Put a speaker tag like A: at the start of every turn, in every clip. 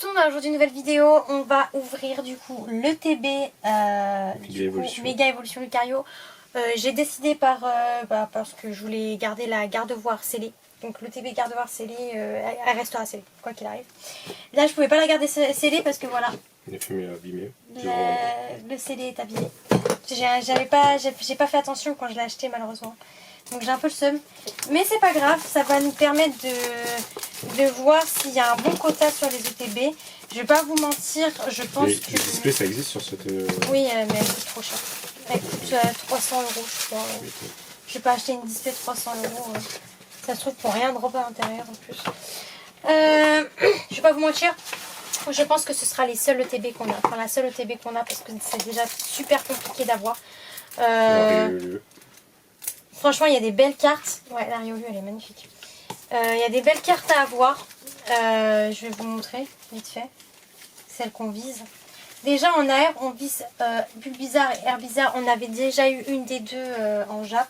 A: tout le monde, aujourd'hui une nouvelle vidéo. On va ouvrir du coup le TB Méga Évolution Lucario. J'ai décidé parce que je voulais garder la garde-voire scellée. Donc le TB garde-voire scellée, elle restera scellée, quoi qu'il arrive. Là je pouvais pas la garder scellée parce que voilà.
B: La fumée est abîmée.
A: Le scellé est abîmé. J'ai pas fait attention quand je l'ai acheté malheureusement. Donc j'ai un peu le seum. Mais c'est pas grave, ça va nous permettre de voir s'il y a un bon quota sur les ETB. Je vais pas vous mentir, je pense que...
B: Les displays ça existe sur cette...
A: Oui, mais elle coûte trop cher. Elle coûte 300 € je crois. Je vais pas acheter une display de 300 €. Ça se trouve pour rien de repas à l'intérieur en plus. Je vais pas vous mentir. Je pense que ce sera les seuls ETB qu'on a. Enfin la seule ETB qu'on a parce que c'est déjà super compliqué d'avoir. Franchement il y a des belles cartes. Ouais la Riolu elle est magnifique. Il y a des belles cartes à avoir. Je vais vous montrer vite fait. Celles qu'on vise. Déjà en AR on vise Bulbizarre et Herbizarre. On avait déjà eu une des deux en Jap.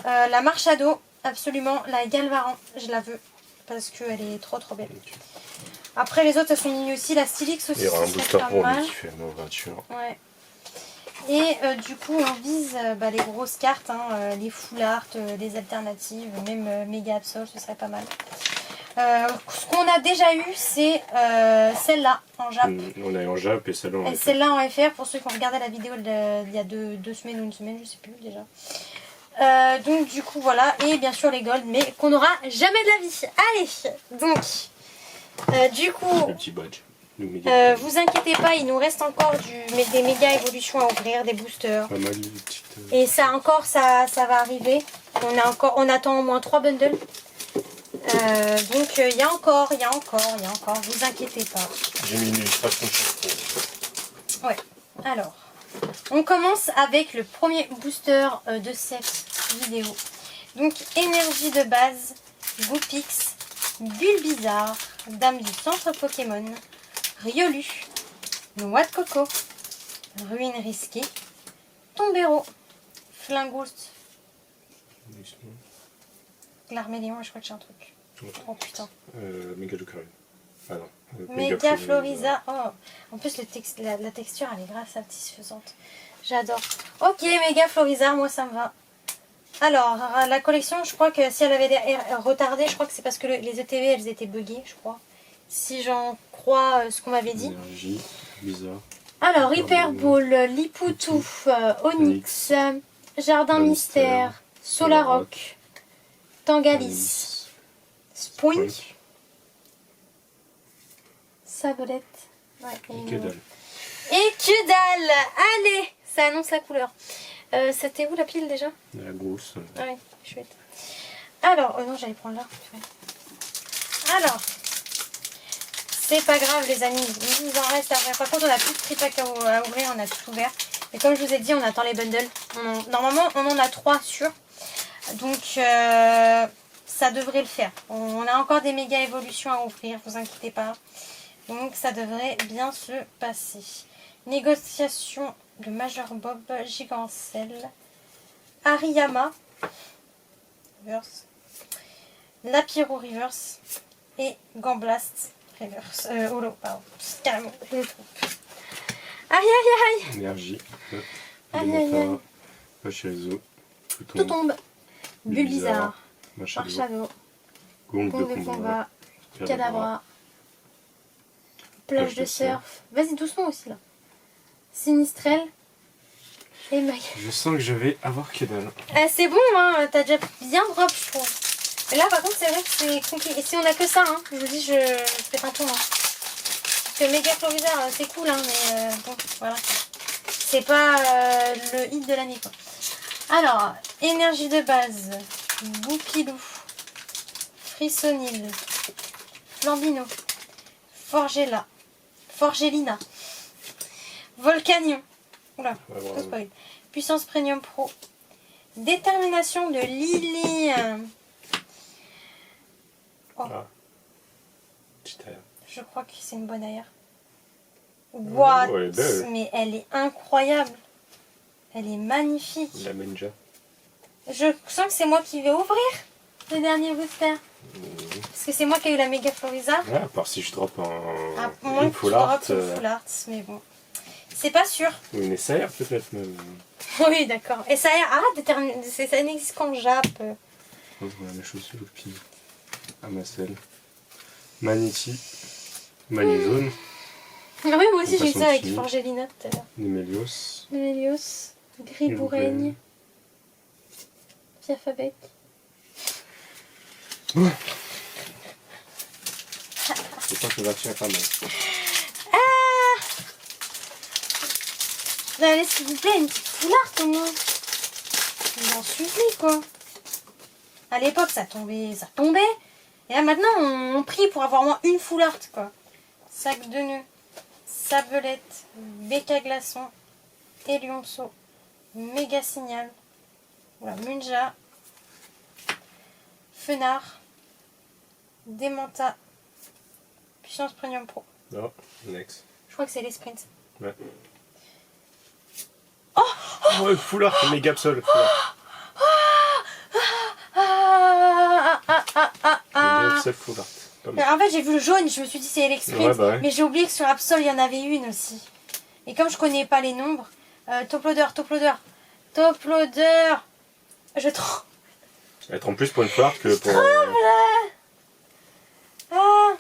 A: La Marchado absolument. La Galvaran je la veux. Parce qu'elle est trop belle. Après les autres elles sont mignon aussi. La Stylix aussi.
B: Il y aura un booster
A: pas
B: pour
A: mal.
B: lui qui fait une ouverture.
A: Ouais. Et du coup on vise les grosses cartes, hein, les full art, les alternatives, même méga absol, ce serait pas mal. Ce qu'on a déjà eu c'est celle-là en Jap.
B: On a eu en Jap et celle-là en FR.
A: Celle-là en FR pour ceux qui ont regardé la vidéo il y a deux semaines ou une semaine, je sais plus déjà. Donc du coup voilà, et bien sûr les gold, mais qu'on n'aura jamais de la vie. Allez, donc du coup...
B: Le petit badge.
A: vous inquiétez pas, il nous reste encore des méga évolutions à ouvrir, des boosters.
B: Pas mal de petites...
A: Et ça encore, ça va arriver. On attend au moins 3 bundles. Donc il y a encore, vous inquiétez pas.
B: J'ai mis une illustration de chaque.
A: Ouais, alors, on commence avec le premier booster de cette vidéo. Donc énergie de base, Goupix, Bulbizarre, Dame du centre Pokémon, Riolu, Noix de coco, Ruine risquée, Tombero, Flingoust, Glarméléon, je crois que j'ai un truc. Oh putain.
B: Méga Lucario. Ah non.
A: Méga Floriza. Oh, en plus la texture elle est grave satisfaisante. J'adore. Ok, Méga Floriza, moi ça me va. Alors, la collection, je crois que si elle avait été retardée, je crois que c'est parce que les ETV elles étaient buggées, je crois. Si j'en crois ce qu'on m'avait dit.
B: Énergie, bizarre.
A: Alors, Hyperball, Lipoutou, Onyx, Jardin Mystère, Solaroc, Tangalis, Spoink, Sabolette, ouais,
B: et que dalle.
A: Et que dalle. Allez, ça annonce la couleur. C'était où la pile déjà?
B: La grosse.
A: Ah oui, chouette. Alors, oh non, j'allais prendre là. Alors, c'est pas grave les amis, il nous en reste à faire. Par contre, on a plus de tripack à ouvrir, on a tout ouvert. Et comme je vous ai dit, on attend les bundles. Normalement, on en a 3 sûrs. Donc, ça devrait le faire. On a encore des méga évolutions à ouvrir, vous inquiétez pas. Donc, ça devrait bien se passer. Négociation de Major Bob, Gigancel, Ariyama, Reverse, Lapiro Reverse et Gamblast Reverse. Holo, pardon. Carrément, je le trompe. Aïe aïe aïe.
B: Énergie.
A: Aïe aïe aïe.
B: Pachelizo.
A: Tout tombe. Bulbizarre.
B: Marchado.
A: Marchado.
B: Gong
A: Gong de combat. Cadabra. Plage de surf. Vas-y doucement aussi là. Sinistrel. Et Mag.
B: Je sens que je vais avoir que dalle.
A: C'est bon, hein. T'as déjà bien drop, je trouve. Mais là, par contre, c'est vrai que c'est compliqué. Et si on a que ça, hein, je vous dis, je fais un tour. Hein. Parce que Méga Florizarre, c'est cool, hein, mais bon, voilà. C'est pas le hit de l'année, quoi. Alors, énergie de base. Goupilou. Frissonil. Flambino. Forgelina. Volcanion. Oula, trop spoil. Puissance Premium Pro. Détermination de Lily. Oh.
B: Ah.
A: Je crois que c'est une bonne air. What?
B: Oh, elle est belle.
A: Mais elle est incroyable. Elle est magnifique.
B: La Menja.
A: Je sens que c'est moi qui vais ouvrir le dernier booster. Parce que c'est moi qui ai eu la méga Floriza.
B: Ouais, à part si je drop
A: À moins
B: une
A: que tu
B: full art.
A: droppes une full art, mais bon. C'est pas sûr.
B: Ou une SAR peut-être même.
A: Oui, d'accord. Et ça a l'air... Arrête, ça n'existe qu'en Jap.
B: Oh, voilà mes chaussures, le pin. Amacel. Maniti. Manizone.
A: Ah oui, moi aussi j'ai eu
B: Façon
A: ça avec
B: chimique.
A: Forgelina tout à l'heure.
B: Nemelios.
A: Nemelios, Gribouraigne, Piafabek.
B: C'est ça que va tirer pas mal.
A: Allez, s'il vous plaît, une petite foulard au moins. Il en suffit quoi. À l'époque ça tombait. Et là maintenant on prie pour avoir au moins une foulard quoi. Sac de nœuds, sabelette, béca glaçon, Elionceau, méga signal, voilà, Munja, Fenard, Demanta, Puissance Premium Pro.
B: Non, next.
A: Je crois que c'est les sprints.
B: Ouais. Oh, full art, méga absol. Méga absol, full art. Pas mal.
A: En fait j'ai vu le jaune, je me suis dit c'est les sprints,
B: Ouais, bah ouais.
A: mais j'ai oublié que sur Absol il y en avait une aussi. Et comme je connais pas les nombres, top loader. Je trouve.
B: Être en plus pour une full art que pour.
A: Ah.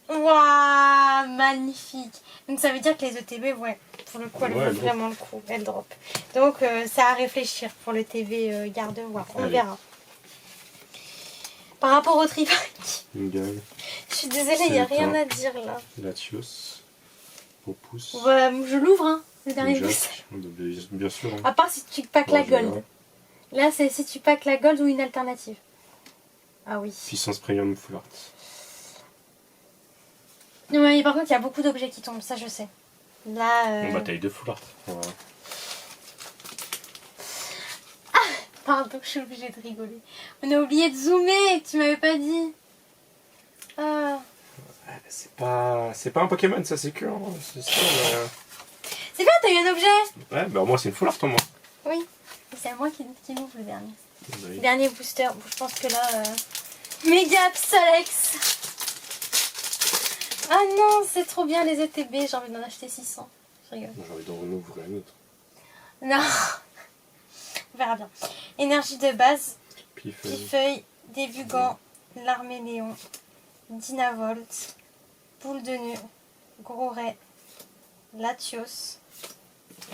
A: Waouh, magnifique. Donc ça veut dire que les ETB, ouais, pour le coup, elles
B: Ouais,
A: vaut
B: elles
A: vraiment le coup, elles drop. Donc ça à réfléchir pour le TV garde-voir, on
B: Allez.
A: verra. Par rapport au tripack,
B: Une
A: je suis désolée, il n'y a rien à dire là.
B: Latios. Opus.
A: Ouais, je l'ouvre, hein, le dernier
B: Jack.
A: boost.
B: Bien sûr. Hein.
A: À part si tu packs la
B: Bon, je vais
A: gold. Là, c'est si tu packs la gold ou une alternative. Ah oui.
B: Puissance premium full art.
A: Non, mais par contre, il y a beaucoup d'objets qui tombent, ça je sais. Là.
B: Bon, bataille de full art. Voilà.
A: Pardon, je suis obligée de rigoler. On a oublié de zoomer, tu m'avais pas dit. Ah.
B: C'est pas un Pokémon, ça c'est que. Hein. C'est sûr,
A: C'est bien, t'as eu un objet.
B: Ouais, bah moi c'est une full art en moi.
A: Oui. C'est à moi qui l'ouvre le dernier.
B: Oui.
A: Dernier booster. Bon, je pense que là. Méga Absolex. Ah non, c'est trop bien les ETB. J'ai envie d'en acheter 600. Je rigole.
B: J'ai envie d'en ouvrir un autre.
A: Non. On verra bien. Énergie de base.
B: Pifeuille.
A: Pifeuille, Débugan, l'Arméléon, Dynavolt, Boule de nœud, Gros Ray, Latios.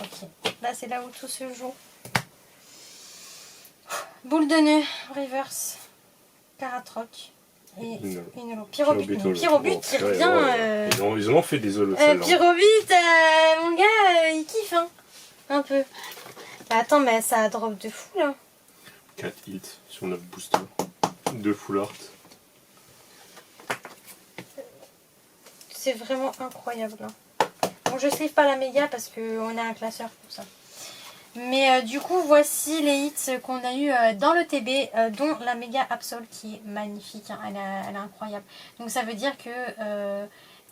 A: Ok, là c'est là où tout se joue. Boule de nœud, Reverse, Caratroc et Inolo. Pyrobut
B: Bon,
A: qui
B: ouais,
A: revient.
B: ouais. Ils en ont fait des olos celles-là.
A: Pyrobut, mon gars, il kiffe hein. Un peu. Bah, attends, mais ça drop de fou là.
B: 4 hits sur 9 boosters. 2 full art.
A: C'est vraiment incroyable. Hein. Bon, je sleeve pas la méga parce qu'on a un classeur pour ça. Mais du coup, voici les hits qu'on a eu dans le TB, dont la méga Absol qui est magnifique. Hein. Elle est incroyable. Donc ça veut dire que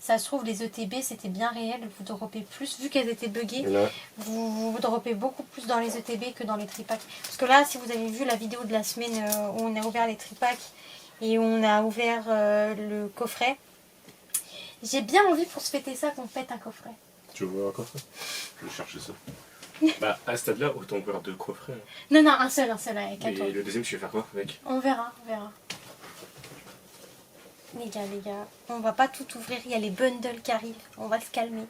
A: ça se trouve, les ETB c'était bien réel. Vous droppez plus, vu qu'elles étaient buggées,
B: Là,
A: vous droppez beaucoup plus dans les ETB que dans les tripacks. Parce que là, si vous avez vu la vidéo de la semaine où on a ouvert les tripacks et où on a ouvert le coffret, j'ai bien envie pour se fêter ça qu'on pète un coffret.
B: tu veux un coffret? Je vais chercher ça. Bah, à ce stade-là, autant ouvrir 2 coffrets. Hein.
A: Non, un seul avec
B: Et le deuxième, tu vas faire quoi avec?
A: On verra. Les gars, on va pas tout ouvrir, il y a les bundles qui arrivent, on va se calmer.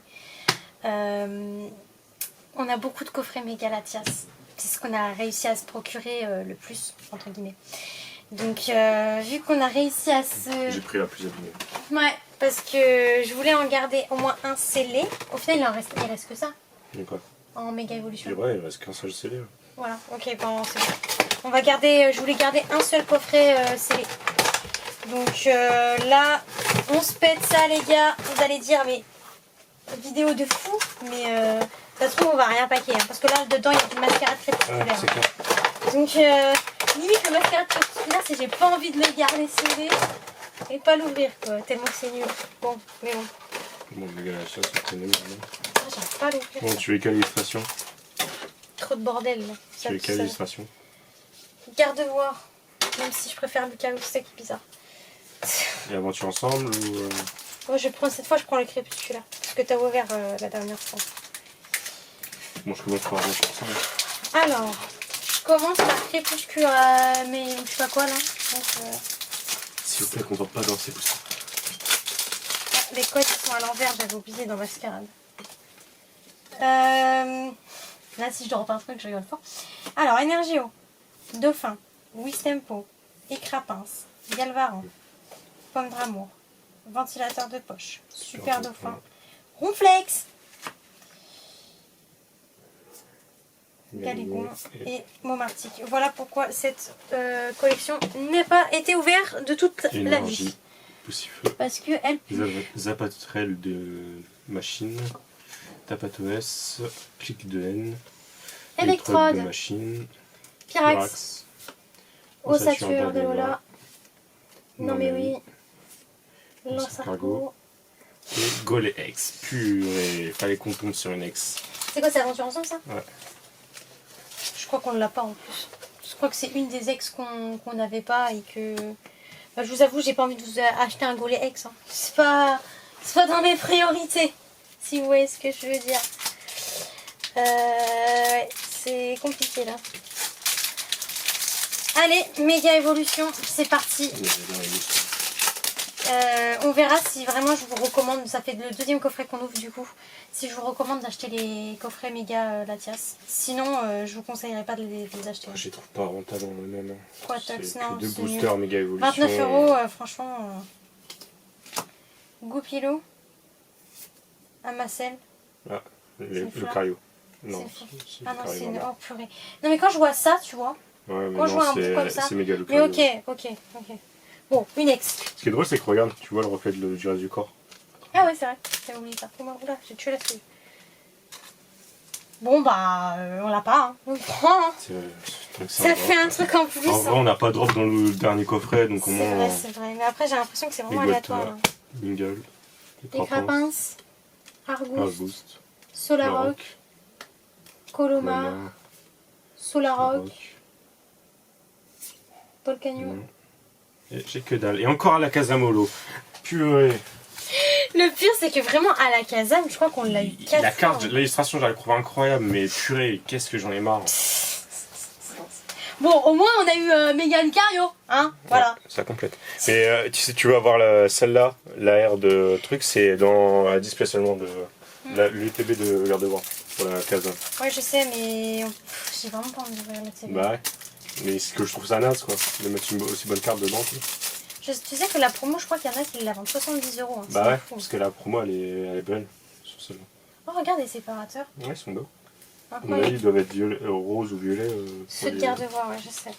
A: On a beaucoup de coffrets méga Latias, c'est ce qu'on a réussi à se procurer le plus, entre guillemets. Donc, vu qu'on a réussi à se...
B: J'ai pris la plus abîmée.
A: Ouais, parce que je voulais en garder au moins un scellé. Au final, il reste que ça,
B: Mais quoi?
A: en méga évolution.
B: Et ouais, il reste qu'un seul scellé. Hein.
A: Voilà, ok, bon, c'est bon. On va garder, je voulais garder un seul coffret scellé. Donc là, on se pète ça les gars. Vous allez dire, mais vidéo de fou. Mais ça se trouve, on va rien paquer. Hein, parce que là, dedans, il y a du mascara crépusculaire.
B: Ah, c'est clair.
A: Donc, limite, le mascara crépusculaire, c'est j'ai pas envie de le garder scellé et pas l'ouvrir, quoi. Tellement que c'est nul. Bon, mais bon.
B: Bon, les gars, ça, c'est nul.
A: Ah, j'arrive pas à l'ouvrir.
B: Bon, tu veux quelle illustration?
A: Trop de bordel, là.
B: Tu veux quelle illustration?
A: Garde voir. Même si je préfère Lucas, c'est ça qui est bizarre.
B: Et aventure ensemble ou...
A: Moi, cette fois, je prends le crépusculaire. Parce que t'as ouvert la dernière fois.
B: Bon, je commence par aventure ensemble.
A: Alors, je commence par crépusculaire, mais je sais pas quoi là. Donc,
B: S'il vous plaît, qu'on ne pas dans ces poussins.
A: les codes ils sont à l'envers, j'avais oublié dans Mascarade. Là, si je dois repeindre un truc, je rigole fort. Alors, Énergio, Dauphin, Wistempo, Écrapince, Galvaran, Pomme d'amour, Ventilateur de poche, Super Dauphin, Ronflex, Galigon et Momartic. Voilà pourquoi cette collection n'a pas été ouverte de toute la vie.
B: Poussifeu.
A: Parce que elle...
B: Zapatrelle de machine, Tapatos, Clic de haine,
A: Electrode,
B: de machine,
A: Pyrax, Ossature de Lola, Non mais oui, Lance-Argot
B: et Golex. Purée, fallait qu'on tombe sur une ex.
A: C'est quoi, c'est Aventure Ensemble ça?
B: Ouais.
A: Je crois qu'on l'a pas en plus. Je crois que c'est une des ex qu'on n'avait pas et que... Bah, je vous avoue, j'ai pas envie de vous acheter un Golé ex. Hein. C'est pas dans mes priorités, si vous voyez ce que je veux dire. Ouais, c'est compliqué là. Allez, méga évolution, c'est parti. On verra si vraiment je vous recommande, ça fait le deuxième coffret qu'on ouvre du coup, si je vous recommande d'acheter les coffrets méga Latias. Sinon, je vous conseillerais pas de les acheter.
B: Je les trouve pas rentables en eux-mêmes.
A: Quoi, Tox, non,
B: deux
A: c'est
B: boosters
A: nul.
B: méga évolution.
A: 29 €, franchement. Goupilou, Amacel.
B: Ah, le Cario. Non,
A: ah non, c'est une... Oh purée. Non mais quand je vois ça, tu vois,
B: ouais, mais
A: quand je vois un bout comme ça,
B: c'est méga
A: mais ok. Bon, une ex.
B: Ce qui est drôle, c'est que regarde, tu vois le reflet du reste du corps.
A: Ah ouais, c'est vrai, j'avais oublié ça. Oula, j'ai tué la fille. Bon bah, on l'a pas, hein. On prend, hein. Ça fait un truc en plus.
B: En vrai, on n'a pas de drop dans le dernier coffret, donc comment...
A: C'est vrai, mais après j'ai l'impression que c'est vraiment aléatoire. Hein.
B: Bingle,
A: Écrapince, Argouste, Solaroc, Coloma, Solaroc, Volcanio.
B: J'ai que dalle. Et encore à la Casamolo. Purée.
A: Le pire, c'est que vraiment à la Casam, je crois qu'on l'a eu 4
B: La carte,
A: fois.
B: l'illustration, je la trouve incroyable, mais purée, qu'est-ce que j'en ai marre.
A: Bon, au moins on a eu méga Lucario, hein, voilà.
B: Ouais, ça complète. Mais tu sais, tu veux avoir celle-là, la R de truc, c'est dans la display seulement de l'UTB de l'air de voir pour la Casam.
A: Ouais, je sais, mais j'ai vraiment pas envie d'ouvrir l'UTB.
B: Bah ouais. Mais c'est que je trouve ça naze, quoi, de mettre une aussi bonne carte dedans.
A: Tu sais que la promo, je crois qu'il y en a qui la vendent 70 €. Hein,
B: bah ouais, parce que la promo, elle est belle sur celle-là.
A: Oh, regarde les séparateurs.
B: Ouais, ils sont beaux.
A: Incroyable.
B: Ils doivent être rose ou violet.
A: Ceux de garde-voir, ouais, je sais.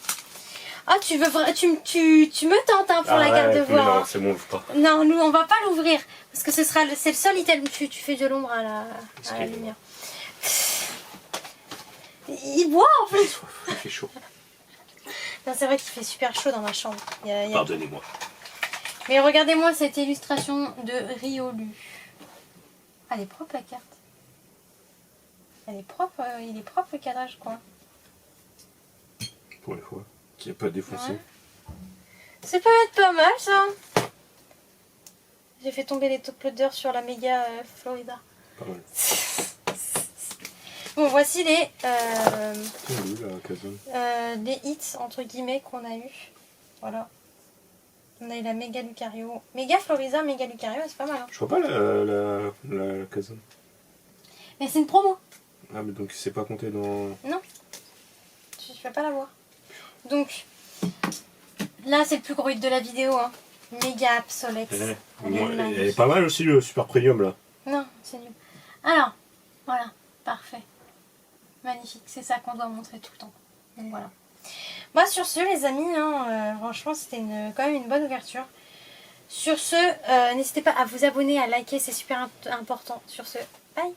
A: Ah, tu me tentes hein, pour la garde-voir.
B: Non,
A: hein.
B: c'est bon, ouvre pas.
A: Non, nous, on va pas l'ouvrir. Parce que c'est le seul item où tu fais de l'ombre à la lumière. Il boit en plus.
B: Il fait chaud.
A: Non, c'est vrai qu'il fait super chaud dans ma chambre.
B: Pardonnez-moi.
A: Mais regardez-moi cette illustration de Riolu. Elle est propre la carte. Elle est propre, il est propre le cadrage quoi.
B: Pour les fois. Qui n'est pas défoncé.
A: Ouais. Ça peut être pas mal ça. J'ai fait tomber les top loaders sur la méga Florida.
B: Pas mal.
A: Bon, voici les hits entre guillemets qu'on a eu. Voilà. On a eu la méga Lucario. Méga Florida, méga Lucario, c'est pas mal. Hein.
B: Je vois pas la Kazan.
A: Mais c'est une promo.
B: Ah, mais donc c'est pas compté dans.
A: Non. Je vais pas la voir. Donc, là c'est le plus gros hit de la vidéo. Hein. Méga Absolex.
B: Elle est pas mal aussi le Super Premium là.
A: Non, c'est nul. Alors, voilà, parfait. Magnifique, c'est ça qu'on doit montrer tout le temps. Donc voilà. Moi sur ce les amis, hein, franchement c'était quand même une bonne ouverture. Sur ce, n'hésitez pas à vous abonner, à liker, c'est super important. Sur ce, bye.